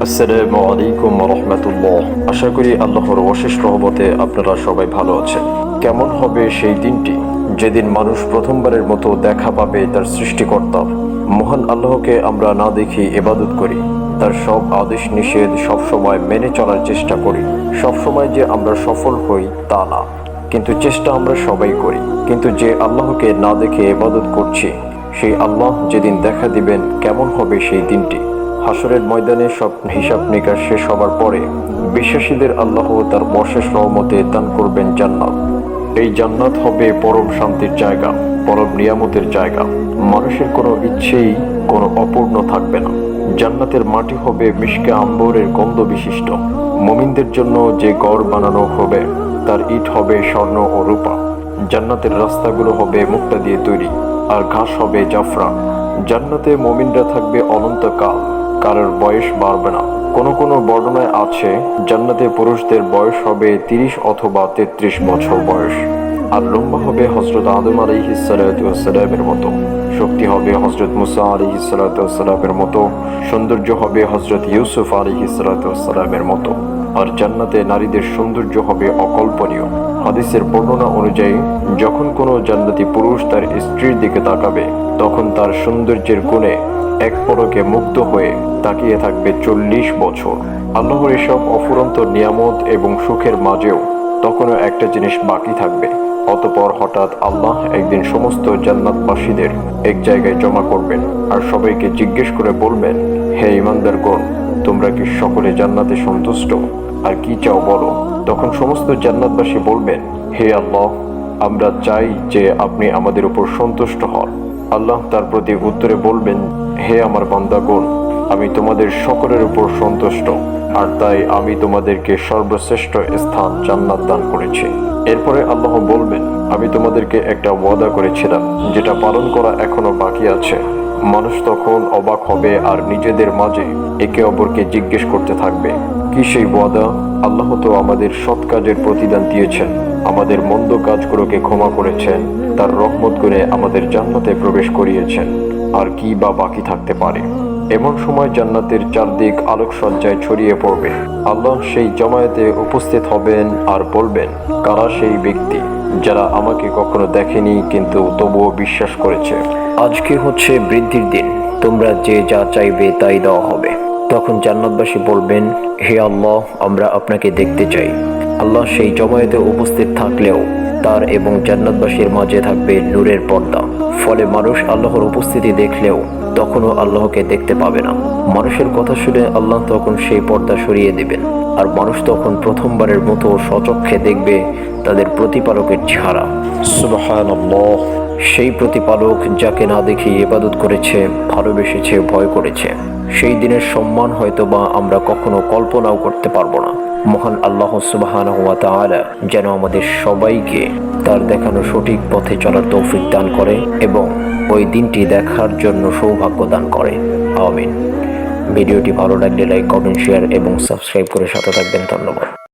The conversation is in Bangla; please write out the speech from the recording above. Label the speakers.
Speaker 1: আসসালামু আলাইকুম রহমতুল্লাহ। আশা করি আল্লাহর অশেষ রহমতে আপনারা সবাই ভালো আছেন। কেমন হবে সেই দিনটি যেদিন মানুষ প্রথমবারের মতো দেখা পাবে তার সৃষ্টিকর্তার। মহান আল্লাহকে আমরা না দেখি ইবাদত করি, তার সব আদেশ নিষেধ সবসময় মেনে চলার চেষ্টা করি। সবসময় যে আমরা সফল হই তা না, কিন্তু চেষ্টা আমরা সবাই করি। কিন্তু যে আল্লাহকে না দেখে ইবাদত করছি, সেই আল্লাহ যেদিন দেখা দিবেন, কেমন হবে সেই দিনটি। হাসরের ময়দানে সব হিসাব নিকাশ শেষ হবার পরে বিশ্বাসীদের আল্লাহ তার অশেষ রহমতে দান করবেন জান্নাত। এই জান্নাত হবে পরম শান্তির জায়গা, পরম নিয়ামতের জায়গা। মানুষের কোনো ইচ্ছেই কোনো অপূর্ণ থাকবে না। জান্নাতের মাটি হবে মিশকে আম্বরের গন্ধ বিশিষ্ট। মুমিনদের জন্য যে ঘর বানানো হবে তার ইট হবে স্বর্ণ ও রূপা। জান্নাতের রাস্তাগুলো হবে মুক্তা দিয়ে তৈরি, আর ঘাস হবে জাফরান। জান্নাতে মুমিনরা থাকবে অনন্তকাল, কারোর বয়স বাড়বে না। কোনো বর্ণনায় আছে জান্নাতে পুরুষদের বয়স হবে 30 অথবা 33 বছর বয়স। আর লম্বা হবে হযরত আদম আলাইহিসসালামের মতো, শক্তি হবে হযরত মুসা আলাইহিসসালামের মতো, সৌন্দর্য হবে হযরত ইউসুফ আলাইহিসসালামের মতো। আর জান্নাতে নারীদের সৌন্দর্য হবে অকল্পনীয়। হাদিসের বর্ণনা অনুযায়ী যখন কোনো জান্নাতি পুরুষ তার স্ত্রীর দিকে তাকাবে, তখন তার সৌন্দর্যের গুণে এক পলকে মুগ্ধ হয়ে তাকিয়ে থাকবে 40 বছর। আল্লাহর এসব অফুরন্ত নিয়ামত এবং সুখের মাঝেও তখনও একটা জিনিস বাকি থাকবে। অতঃপর হঠাৎ আল্লাহ একদিন সমস্ত জান্নাতবাসীদের এক জায়গায় জমা করবেন আর সবাইকে জিজ্ঞেস করে বলবেন, হে ঈমানদারগণ, তোমরা কি সকলে জান্নাতে সন্তুষ্ট? আর কি চাও বলো। তখন সমস্ত জান্নাতবাসী বলবেন, হে আল্লাহ, আমরা চাই যে আপনি আমাদের উপর সন্তুষ্ট হন। আল্লাহ তার প্রতি উত্তরে বলবেন, হে আমার বান্দাগণ, আমি তোমাদের সকলের উপর সন্তুষ্ট, আর তাই আমি তোমাদেরকে সর্বশ্রেষ্ঠ স্থান জান্নাত দান করেছি। এরপরে আল্লাহ বলবেন, আমি তোমাদেরকে একটা ওয়াদা করেছিলাম, যেটা পালন করা এখনো বাকি আছে। মানুষ তখন অবাক হবে আর নিজেদের মাঝে একে অপরকে জিজ্ঞেস করতে থাকবে, কি সেই ওয়াদা? আল্লাহ তো আমাদের সৎ কাজের প্রতিদান দিয়েছেন, আমাদের মন্দ কাজগুলোকে ক্ষমা করেছেন, তার রহমত করে আমাদের জান্নাতে প্রবেশ করিয়েছেন। আর কি বা বাকি থাকতে পারে? এমন সময় জান্নাতের চারদিক আলোকসজ্জায় ছড়িয়ে পড়বে। আল্লাহ সেই জমায়েতে উপস্থিত হবেন আর বলবেন, কারা সেই ব্যক্তি যারা আমাকে কখনো দেখেনি কিন্তু তবুও বিশ্বাস করেছে? আজকে হচ্ছে বৃদ্ধির দিন, তোমরা যে যা চাইবে তাই দেওয়া হবে। তখন জান্নাতবাসী বলবেন, হে আল্লাহ, আমরা আপনাকে দেখতে চাই। আল্লাহ সেই জমায়েতে উপস্থিত থাকলেও তার এবং জান্নাতবাসীর মাঝে থাকবে নূরের পর্দা। ফলে মানুষ আল্লাহর উপস্থিতি দেখলেও তখনও আল্লাহকে দেখতে পাবে না। মানুষের কথা শুনে আল্লাহ তখন সেই পর্দা সরিয়ে দিবেন, আর মানুষ তখন প্রথমবারের মতো স্বচক্ষে দেখবে তাদের প্রতিপালকের চেহারা। সুবহানাল্লাহ। সেই প্রতিপালক যাকে না দেখে ইবাদত করেছে, ভালোবেসেছে, ভয় করেছে। সেই দিনের সম্মান হয়তোবা আমরা কখনো কল্পনাও করতে পারবো না। মহান আল্লাহ সুবহানাহু ওয়া তাআলা যেন আমাদের সবাইকে তার দেখানো সঠিক পথে চলার তৌফিক দান করে এবং ওই দিনটি দেখার জন্য সৌভাগ্য দান করে। আমিন। ভিডিওটি ভালো লাগলে লাইক, কমেন্ট, শেয়ার এবং সাবস্ক্রাইব করে সাথে থাকবেন। ধন্যবাদ।